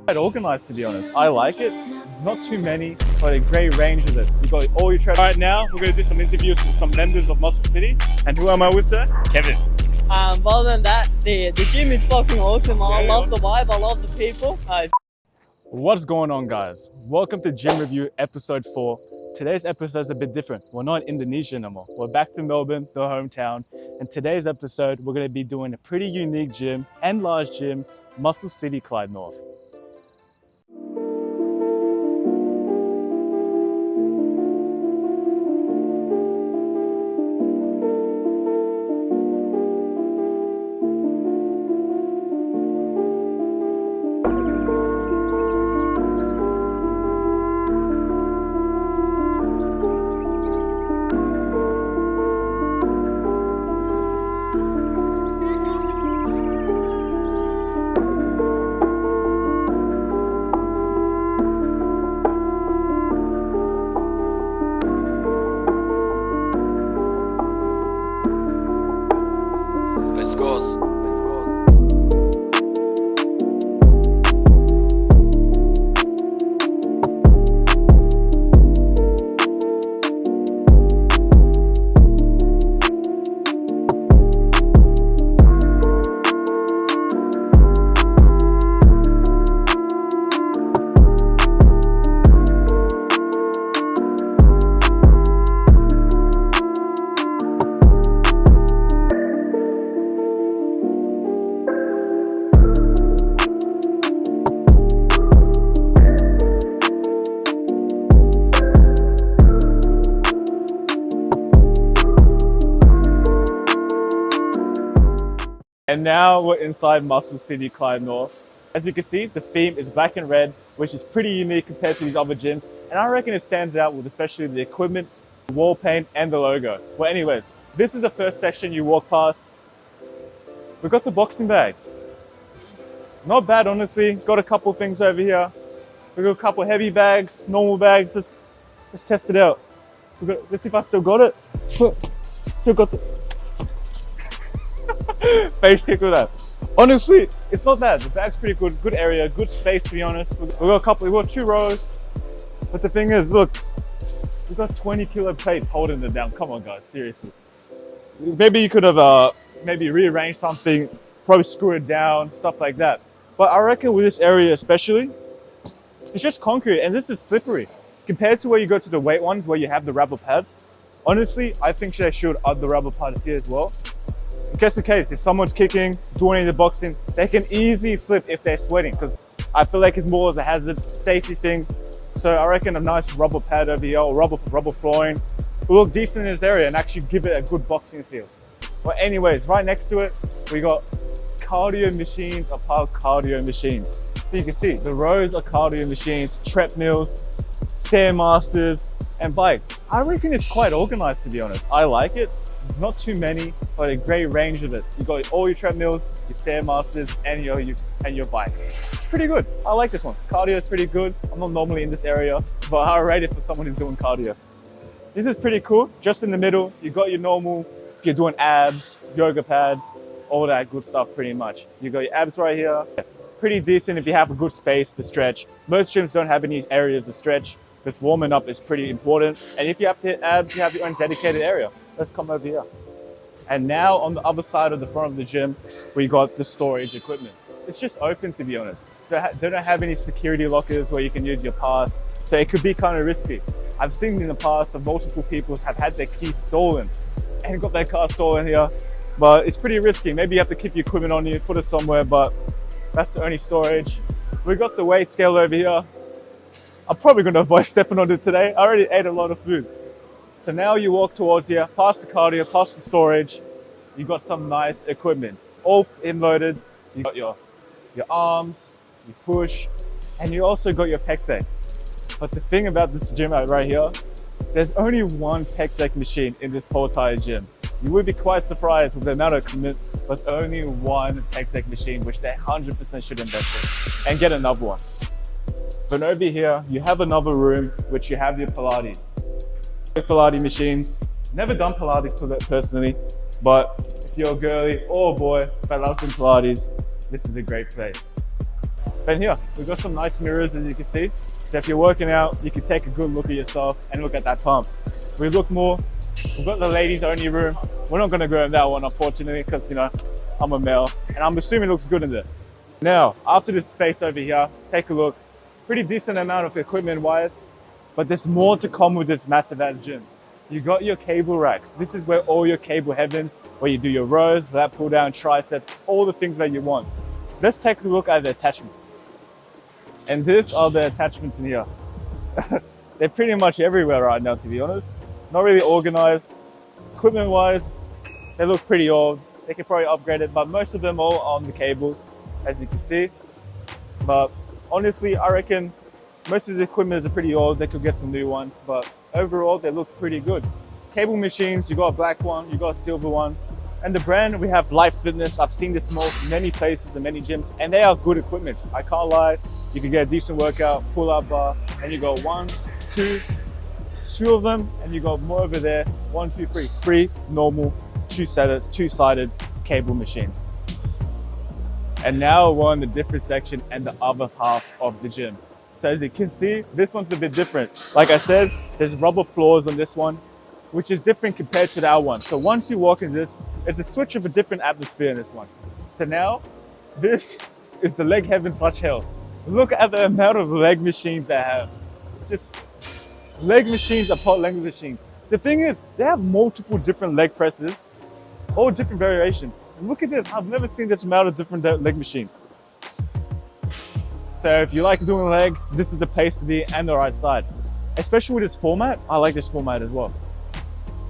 Quite organized, to be honest. I like it. Not too many, but a great range of it. You got all your traps. Right now, we're going to do some interviews with some members of Muscle City. And who am I with today? Kevin. Other than that, the gym is fucking awesome. I love the vibe. I love the people. What's going on, guys? Welcome to Gym Review episode 4. Today's episode is a bit different. We're not in Indonesia no more. We're back to Melbourne, the hometown. And today's episode, we're going to be doing a pretty unique gym and large gym, Muscle City, Clyde North. And now we're inside Muscle City, Clyde North. As you can see, the theme is black and red, which is pretty unique compared to these other gyms. And I reckon it stands out with especially the equipment, the wall paint, and the logo. Well, anyways, this is the first section you walk past. We've got the boxing bags. Not bad, honestly. Got a couple things over here. We've got a couple heavy bags, normal bags. Let's test it out. Let's see if I still got it. Still got the face kick with that. Honestly, it's not bad. The bag's pretty good. Good area, good space, to be honest. We've got 2 rows. But the thing is, look, we've got 20 kilo plates holding it down. Come on, guys, seriously. Maybe you could have maybe rearranged something, probably screw it down, stuff like that. But I reckon with this area especially, it's just concrete and this is slippery. Compared to where you go to the weight ones where you have the rubber pads, honestly, I think they should add the rubber pads here as well. Just in case, if someone's kicking, doing the boxing, they can easily slip if they're sweating, because I feel like it's more as a hazard, safety things. So I reckon a nice rubber pad over here, or rubber flooring, will look decent in this area and actually give it a good boxing feel. But anyways, right next to it, we got cardio machines upon cardio machines. So you can see the rows are cardio machines, treadmills, stairmasters, and bike. I reckon it's quite organized, to be honest. I like it. Not too many, but a great range of it. You got all your treadmills, your stairmasters, and your bikes. It's pretty good. I like this one. Cardio is pretty good. I'm not normally in this area, but I rate it for someone who's doing cardio. This is pretty cool. Just in the middle, you got your normal, if you're doing abs, yoga pads, all that good stuff pretty much. You got your abs right here. Pretty decent if you have a good space to stretch. Most gyms don't have any areas to stretch, because warming up is pretty important. And if you have to hit abs, you have your own dedicated area. Let's come over here. And now on the other side of the front of the gym, we got the storage equipment. It's just open, to be honest. They don't have any security lockers where you can use your pass, so it could be kind of risky. I've seen in the past of multiple people have had their keys stolen and got their car stolen here, but it's pretty risky. Maybe you have to keep your equipment on you, put it somewhere, but that's the only storage. We got the weight scale over here. I'm probably gonna avoid stepping on it today. I already ate a lot of food. So now you walk towards here, past the cardio, past the storage, you got some nice equipment, all inloaded. You got your arms, you push, and you also got your pec deck. But the thing about this gym right here, there's only one pec deck machine in this whole entire gym. You would be quite surprised with the amount of equipment, but only one pec deck machine, which they 100% should invest in, and get another one. But over here, you have another room, which you have your Pilates. Pilates machines. Never done Pilates personally, but if you're a girly or a boy that loves doing Pilates, this is a great place. But here, we've got some nice mirrors, as you can see. So if you're working out, you can take a good look at yourself and look at that pump. We look more, we've got the ladies only room. We're not gonna go in that one, unfortunately, because, you know, I'm a male and I'm assuming it looks good in there. Now, after this space over here, take a look. Pretty decent amount of equipment wise, but there's more to come with this massive ass gym. You got your cable racks. This is where all your cable heavens, where you do your rows, lat pull down, tricep, all the things that you want. Let's take a look at the attachments. And these are the attachments in here. They're pretty much everywhere right now, to be honest. Not really organized. Equipment wise, they look pretty old. They could probably upgrade it, but most of them all on the cables, as you can see. But honestly, I reckon most of the equipment is pretty old. They could get some new ones, but overall, they look pretty good. Cable machines, you got a black one, you got a silver one. And the brand, we have Life Fitness. I've seen this many places and many gyms, and they are good equipment. I can't lie. You can get a decent workout, pull-up bar, and you got two of them, and you got more over there. 1, 2, 3, 3 normal two-sided cable machines. And now we're on the different section and the other half of the gym. So as you can see, this one's a bit different. Like I said, there's rubber floors on this one, which is different compared to that one. So once you walk in this, it's a switch of a different atmosphere in this one. So now, this is the leg heaven / hell. Look at the amount of leg machines they have. Just leg machines upon leg machines. The thing is, they have multiple different leg presses, all different variations. Look at this, I've never seen this amount of different leg machines. So if you like doing legs, this is the place to be and the right side. Especially with this format, I like this format as well.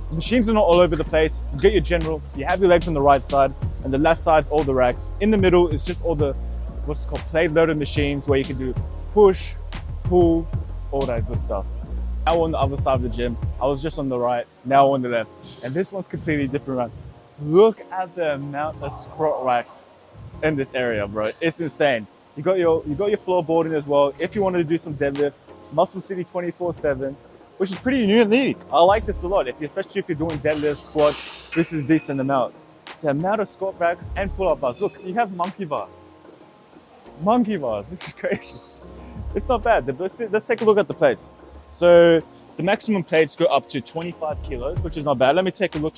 The machines are not all over the place. You get your general, you have your legs on the right side, and the left side, all the racks. In the middle is just all the, what's called plate loaded machines, where you can do push, pull, all that good stuff. Now on the other side of the gym, I was just on the right, now on the left. And this one's completely different rack. Look at the amount of squat racks in this area, bro. It's insane. You got your floorboarding as well. If you wanted to do some deadlift, Muscle City 24/7, which is pretty unique. I like this a lot, especially if you're doing deadlifts, squats. This is a decent amount. The amount of squat racks and pull-up bars. Look, you have monkey bars. Monkey bars, this is crazy. It's not bad. Let's take a look at the plates. So the maximum plates go up to 25 kilos, which is not bad. Let me take a look.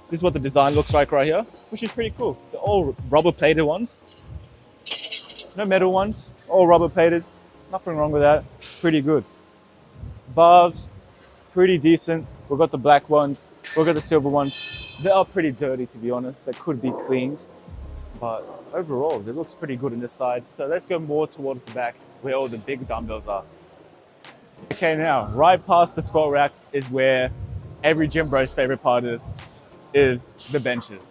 This is what the design looks like right here, which is pretty cool. They're all rubber plated ones. No metal ones, all rubber plated. Nothing wrong with that. Pretty good. Bars, pretty decent. We've got the black ones, we've got the silver ones. They are pretty dirty, to be honest. They could be cleaned, but overall, it looks pretty good on this side. So let's go more towards the back where all the big dumbbells are. Okay, now, right past the squat racks is where every gym bro's favorite part is the benches.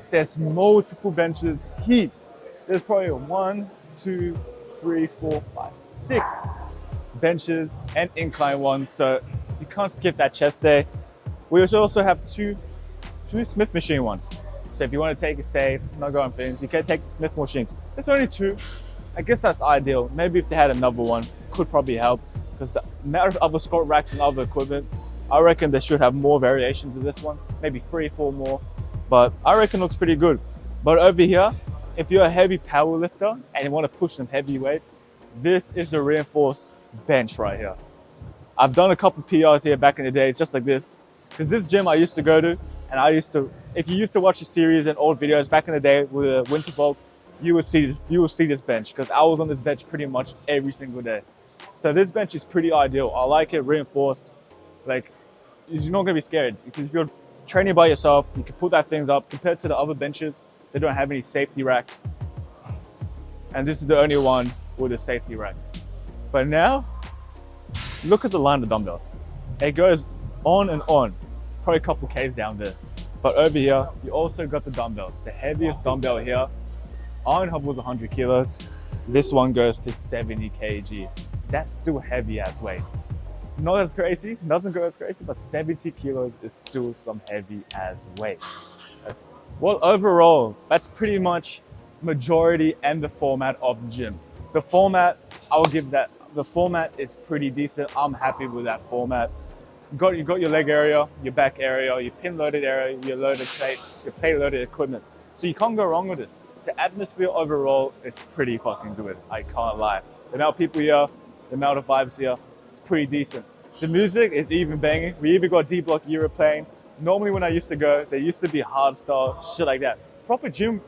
There's multiple benches, heaps. There's probably 1, 2, 3, 4, 5, 6 benches and incline ones, so you can't skip that chest day. We also have two Smith machine ones. So if you want to take it safe, not go on things, you can take the Smith machines. There's only 2. I guess that's ideal. Maybe if they had another one, could probably help, because the amount of other squat racks and other equipment, I reckon they should have more variations of this one, maybe 3, 4 more, but I reckon it looks pretty good. But over here, if you're a heavy power lifter and you want to push some heavy weights, this is the reinforced bench right here. I've done a couple of PRs here back in the day. It's just like this, because this gym I used to go to, and if you used to watch the series and old videos back in the day with the winter bulk, you will see this bench, because I was on this bench pretty much every single day. So this bench is pretty ideal. I like it reinforced. Like, you're not gonna be scared, because if you're training by yourself, you can put that thing up. Compared to the other benches, they don't have any safety racks. And this is the only one with a safety rack. But now, look at the line of dumbbells. It goes on and on, probably a couple Ks down there. But over here, you also got the dumbbells. The heaviest dumbbell here, Iron Hub was 100 kilos. This one goes to 70 kg. That's still heavy as weight. Not as crazy, doesn't go as crazy, but 70 kilos is still some heavy as weight. Well, overall, that's pretty much majority and the format of the gym. The format, I'll give that, the format is pretty decent. I'm happy with that format. You got your leg area, your back area, your pin loaded area, your loaded plate, your plate loaded equipment. So you can't go wrong with this. the atmosphere overall is pretty fucking good. I can't lie. The amount of people here, the amount of vibes here, it's pretty decent. The music is even banging. We even got D Block Europe playing. Normally when I used to go, there used to be hardstyle, shit like that. Proper gym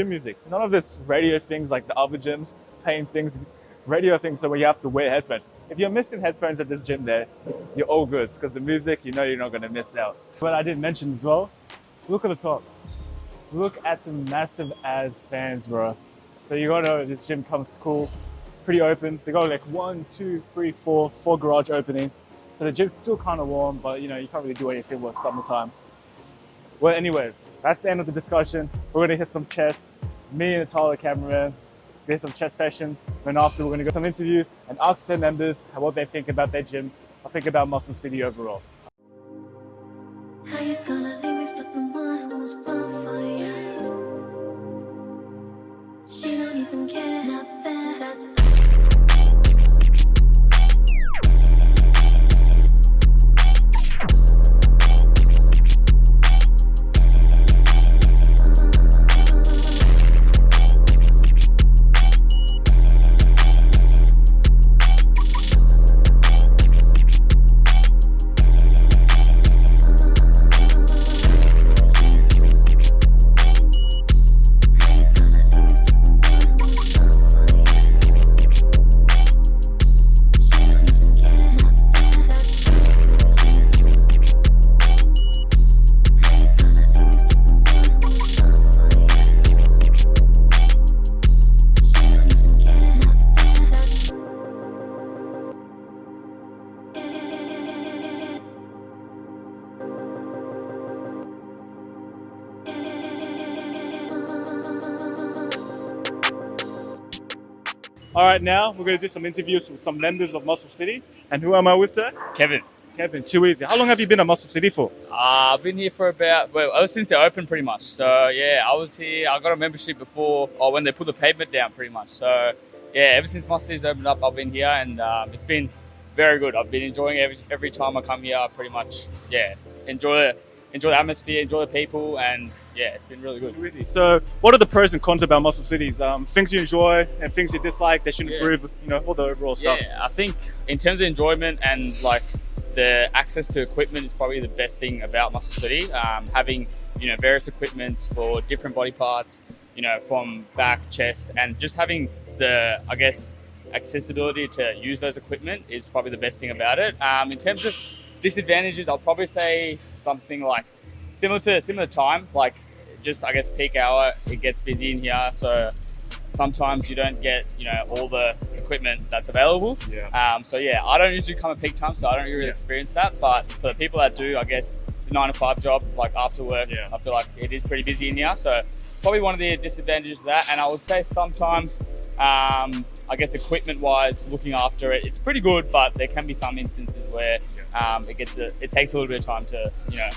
music. None of this radio things like the other gyms, playing things, radio things so where you have to wear headphones. If you're missing headphones at this gym there, you're all good because the music, you know you're not gonna miss out. But I didn't mention as well, look at the top. Look at the massive ass fans, bro. So you gotta know this gym comes cool, pretty open. They got like 1, 2, 3, 4 garage opening. So the gym's still kind of warm, but you know, you can't really do anything with summertime. Well, anyways, that's the end of the discussion. We're gonna hit some chess. Me and the Tyler cameraman, we hit some chess sessions. Then after, we're gonna go some interviews and ask their members what they think about their gym, or think about Muscle City overall. How you gonna leave me for someone who's wrong for you? She don't even care, not fair, that's All right, now we're gonna do some interviews with some members of Muscle City. And who am I with today? Kevin. Kevin, too easy. How long have you been at Muscle City for? I've been here for about, ever since it opened pretty much. So yeah, I was here, I got a membership before, or when they put the pavement down pretty much. So yeah, ever since Muscle City's opened up, I've been here and it's been very good. I've been enjoying every time I come here. I pretty much, yeah, enjoy the atmosphere, enjoy the people, and yeah, it's been really good. Too easy. So what are the pros and cons about Muscle Cities? Things you enjoy and things you dislike, they should improve, you know, all the overall stuff. Yeah, I think in terms of enjoyment and like the access to equipment is probably the best thing about Muscle City. Having, you know, various equipments for different body parts, you know, from back, chest, and just having the, I guess, accessibility to use those equipment is probably the best thing about it. In terms of disadvantages, I'll probably say something like similar to time, like just, I guess, peak hour, it gets busy in here. So sometimes you don't get, you know, all the equipment that's available. Yeah. So yeah, I don't usually come at peak time, so I don't really experience that. But for the people that do, I guess the 9 to 5 job, like after work, I feel like it is pretty busy in here. So probably one of the disadvantages of that. And I would say sometimes, I guess equipment wise, looking after it, it's pretty good, but there can be some instances where it takes a little bit of time to, you know,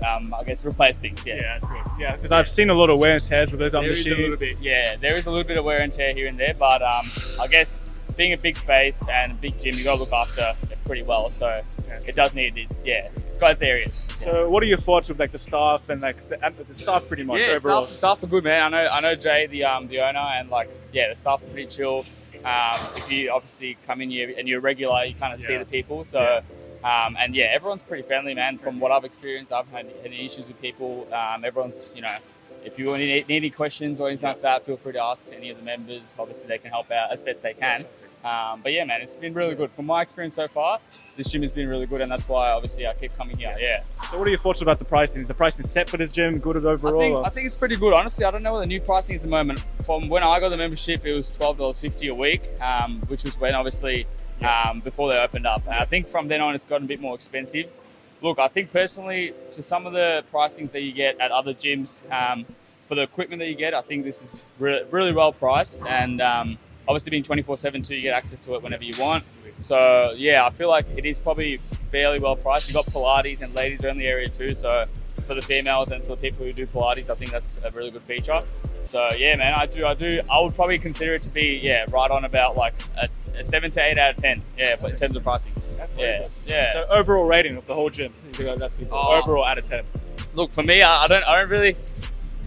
I guess replace things. Yeah, that's good. Yeah, because I've seen a lot of wear and tears with those machines. There is a little bit of wear and tear here and there, but I guess being a big space and a big gym, you got to look after it pretty well. So it does need it. Yeah, it's got its areas. So what are your thoughts with like the staff and like the staff pretty much overall? Staff are good, man. I know Jay, the owner, and like the staff are pretty chill. If you obviously come in here and you're a regular, you kind of see the people. So. And yeah, everyone's pretty friendly, man. From what I've experienced, I haven't had any issues with people. Everyone's, you know, if you need any questions or anything like that, feel free to ask any of the members. Obviously, they can help out as best they can. But yeah, man, it's been really good. From my experience so far, this gym has been really good, and that's why obviously I keep coming here. Yeah. So what are your thoughts about the pricing? Is the pricing set for this gym? Good overall? I think it's pretty good. Honestly, I don't know what the new pricing is at the moment. From when I got the membership, it was $12.50 a week, which was when obviously before they opened up. And I think from then on, it's gotten a bit more expensive. Look, I think personally, to some of the pricings that you get at other gyms, for the equipment that you get, I think this is really well priced. And obviously being 24/7 too, you get access to it whenever you want. So yeah, I feel like it is probably fairly well priced. You've got Pilates and ladies only area too. So for the females and for the people who do Pilates, I think that's a really good feature. So yeah, man, I would probably consider it to be right on about like a 7 to 8 out of 10. Yeah, in terms of pricing. Yeah. So overall rating of the whole gym, overall out of 10. Look, for me, I don't really.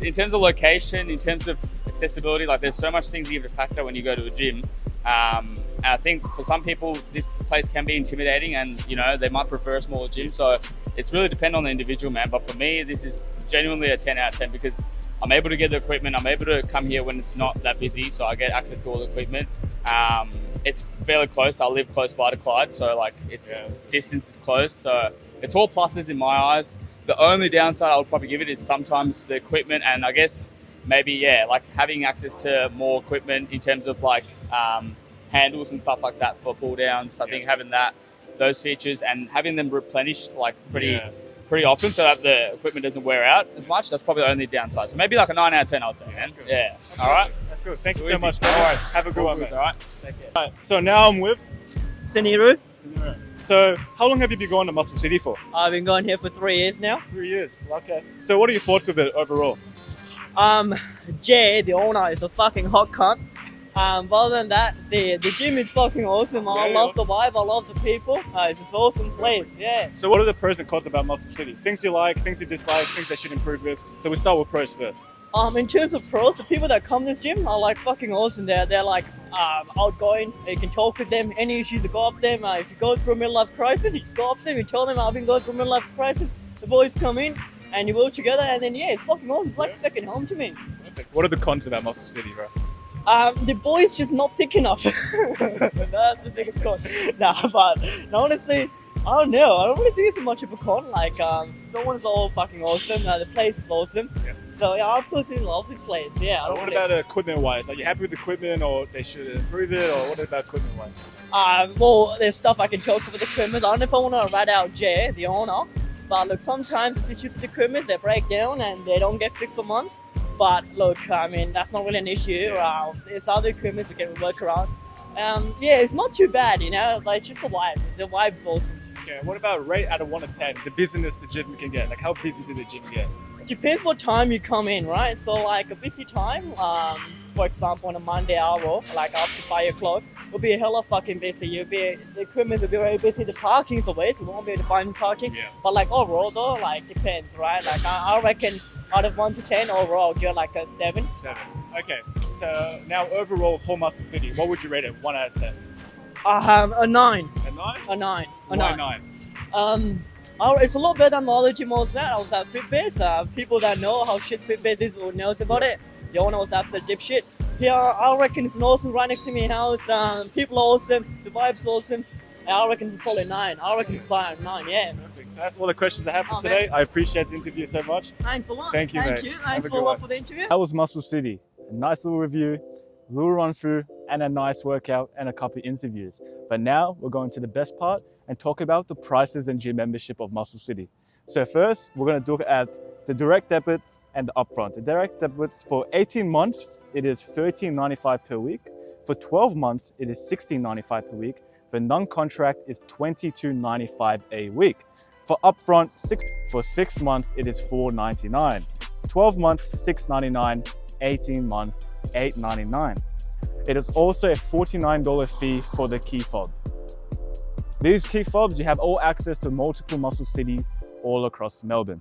In terms of location, in terms of accessibility. Like, there's so much things you have to factor when you go to a gym. And I think for some people, this place can be intimidating, and you know, they might prefer a smaller gym. So it's really dependent on the individual, man. But for me, this is genuinely a 10 out of 10 because I'm able to get the equipment. I'm able to come here when it's not that busy, so I get access to all the equipment. It's fairly close. I live close by to Clyde, so like distance is close. So it's all pluses in my eyes. The only downside I would probably give it is sometimes the equipment, and I guess maybe like having access to more equipment in terms of like handles and stuff like that for pull downs. I think having those features and having them replenished like pretty often so that the equipment doesn't wear out as much. That's probably the only downside. So maybe like a 9 out of 10, I'd say, man. Yeah. All right. That's good. Thank you Easy. so much. No worries. Have a good one, mate. All right. Take care. All right. So now I'm with. Siniru. So how long have you been going to Muscle City for? I've been going here for 3 years now. 3 years. Okay. So what are your thoughts of it overall? Jay, the owner, is a fucking hot cunt. But other than that, the gym is fucking awesome. I love the vibe. I love the people. It's just awesome place. Yeah. So what are the pros and cons about Muscle City? Things you like, things you dislike, things they should improve with. So we start with pros first. In terms of pros, the people that come to this gym are like fucking awesome. They're like outgoing. You can talk with them. Any issues, you go up them. If you go through a middle life crisis, you just go up them. You tell them I've been going through a middle life crisis. The boys come in and you work together, and then it's fucking awesome. It's like second home to me. Perfect. What are the cons about Muscle City, bro? The boy's just not thick enough. That's the biggest con. Honestly, I don't know. I don't really think it's much of a con. Like, no one's all fucking awesome. The place is awesome. Yeah. So yeah, I personally love this place. Yeah. What about equipment-wise? Are you happy with the equipment, or they should improve it, or what about equipment-wise? Well, there's stuff I can talk about the equipment. I don't know if I want to rat out Jay, the owner, but look, sometimes it's issues with the equipment. They break down and they don't get fixed for months. But look, I mean, that's not really an issue. There's other equipment that can work around. It's not too bad, you know. Like, it's just the vibe. The vibe's awesome. Okay, what about rate out of 1 to 10, the busyness the gym can get? Like, how busy did the gym get? Depends what time you come in, right? So, like, a busy time, for example, on a Monday hour, like after 5 o'clock, will be a hella fucking busy. The equipment will be very busy. The parking's away, so you won't be able to find parking. Yeah. But like overall though, like depends, right? Like I reckon out of 1 to 10 overall, you're like a 7. 7. Okay. So now overall for Muscle City, what would you rate it? 1 out of 10? A 9. A 9? A 9. Why 9? It's a lot better than the other gym I was at. I was at Fitbase. People that know how shit Fitbase is or knows about it. The owner was absolute dipshit. Here, I reckon it's an awesome right next to my house. People are awesome. The vibe's awesome. I reckon it's a solid 9. I reckon it's a solid 9, yeah. Perfect. So that's all the questions I have for today. Man. I appreciate the interview so much. Thanks a lot. Thank you, mate. Thanks a lot for the interview. That was Muscle City. A nice little review, a little run through, and a nice workout and a couple of interviews. But now we're going to the best part and talk about the prices and gym membership of Muscle City. So first, we're going to look at the direct debits and the upfront. The direct debits for 18 months, it is $13.95 per week. For 12 months, it is $16.95 per week. For non-contract, it's $22.95 a week. For upfront, for 6 months, it is $4.99. 12 months, $6.99. 18 months, $8.99. It is also a $49 fee for the key fob. These key fobs, you have all access to multiple Muscle Cities all across Melbourne.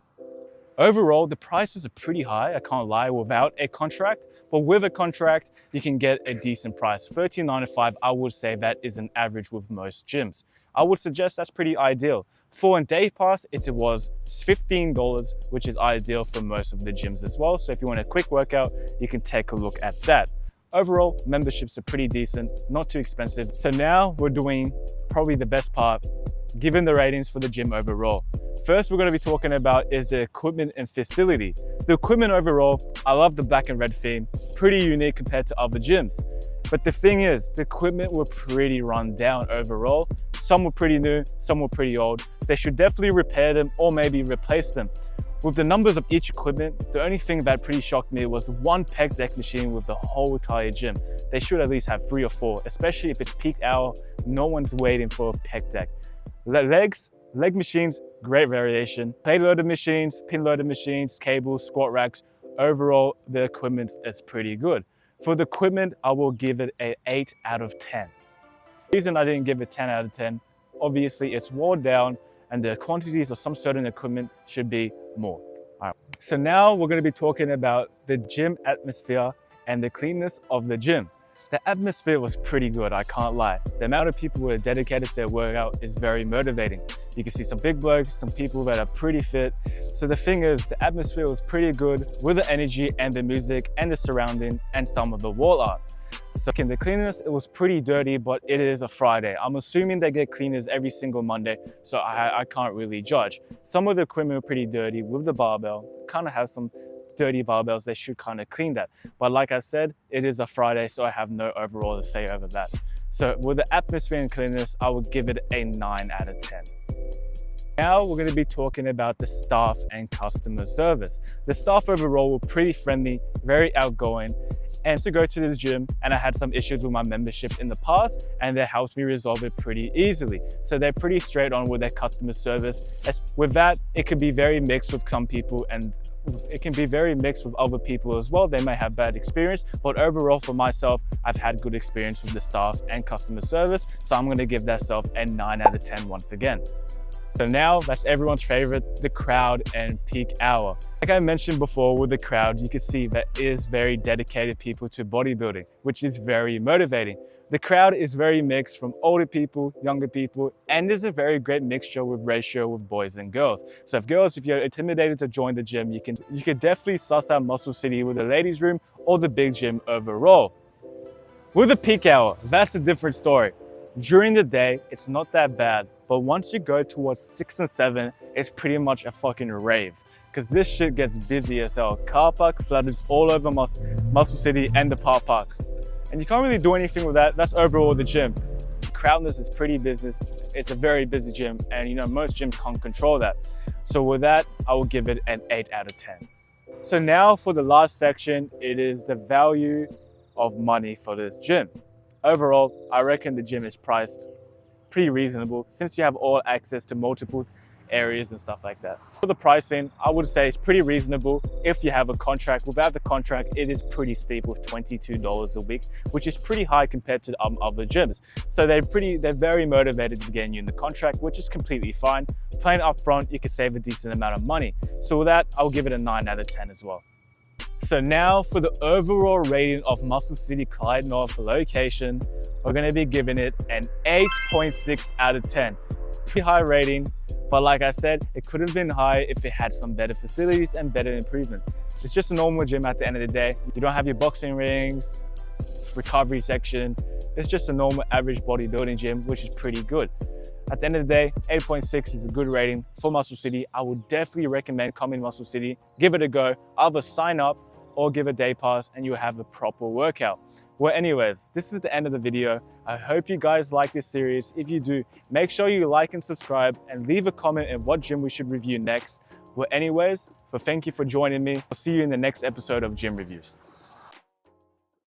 Overall, the prices are pretty high, I can't lie, without a contract, but with a contract, you can get a decent price. $13.95, I would say that is an average with most gyms. I would suggest that's pretty ideal. For a day pass, it was $15, which is ideal for most of the gyms as well. So if you want a quick workout, you can take a look at that. Overall, memberships are pretty decent, not too expensive. So now we're doing probably the best part, given the ratings for the gym overall. First, we're going to be talking about is the equipment and facility. The equipment overall, I love the black and red theme, pretty unique compared to other gyms. But the thing is, the equipment were pretty run down overall. Some were pretty new, some were pretty old. They should definitely repair them or maybe replace them. With the numbers of each equipment, the only thing that pretty shocked me was one pec deck machine with the whole entire gym. They should at least have 3 or 4, especially if it's peak hour, no one's waiting for a pec deck. Leg machines, great variation. Plate loaded machines, pin loaded machines, cables, squat racks. Overall, the equipment is pretty good. For the equipment, I will give it an 8 out of 10. The reason I didn't give it 10 out of 10, obviously it's worn down and the quantities of some certain equipment should be more. All right. So now we're going to be talking about the gym atmosphere and the cleanness of the gym. The atmosphere was pretty good, I can't lie. The amount of people who are dedicated to their workout is very motivating. You can see some big blokes, some people that are pretty fit. So the thing is, the atmosphere was pretty good with the energy and the music and the surrounding and some of the wall art. So in the cleanliness, it was pretty dirty, but it is a Friday. I'm assuming they get cleaners every single Monday, so I can't really judge. Some of the equipment were pretty dirty with the barbell, kind of have some dirty barbells, they should kind of clean that. But like I said, it is a Friday, so I have no overall to say over that. So with the atmosphere and cleanliness, I would give it a 9 out of 10. Now we're going to be talking about the staff and customer service. The staff overall were pretty friendly, very outgoing, and to go to this gym, and I had some issues with my membership in the past, and they helped me resolve it pretty easily. So they're pretty straight on with their customer service. With that, it could be very mixed with some people, and it can be very mixed with other people as well. They may have bad experience, but overall for myself, I've had good experience with the staff and customer service. So I'm going to give that self a 9 out of 10 once again. So now that's everyone's favorite, the crowd and peak hour. Like I mentioned before with the crowd, you can see that it is very dedicated people to bodybuilding, which is very motivating. The crowd is very mixed from older people, younger people, and there's a very great mixture with ratio with boys and girls. So if you're intimidated to join the gym, you can definitely suss out Muscle City with the ladies room or the big gym overall. With the peak hour, that's a different story. During the day, it's not that bad, but once you go towards 6 and 7, it's pretty much a fucking rave. Because this shit gets busy as hell. Car park flooded all over Muscle City and the parks. And you can't really do anything with that. That's overall the gym. The crowdness is pretty busy. It's a very busy gym, and you know, most gyms can't control that. So with that, I will give it an 8 out of 10. So now for the last section, it is the value of money for this gym. Overall, I reckon the gym is priced pretty reasonable since you have all access to multiple areas and stuff like that. For the pricing, I would say it's pretty reasonable if you have a contract. Without the contract, it is pretty steep with $22 a week, which is pretty high compared to other gyms. So they're very motivated to get you in the contract, which is completely fine. Playing up front, you can save a decent amount of money. So with that, I'll give it a 9 out of 10 as well. So now for the overall rating of Muscle City Clyde North location, we're going to be giving it an 8.6 out of 10. Pretty high rating, but like I said, it could have been higher if it had some better facilities and better improvement. It's just a normal gym at the end of the day. You don't have your boxing rings, recovery section. It's just a normal average bodybuilding gym, which is pretty good. At the end of the day, 8.6 is a good rating for Muscle City. I would definitely recommend coming to Muscle City, give it a go, either sign up or give a day pass and you'll have a proper workout. Well, anyways, this is the end of the video. I hope you guys like this series. If you do, make sure you like and subscribe and leave a comment on what gym we should review next. Well, anyways, thank you for joining me. I'll see you in the next episode of Gym Reviews.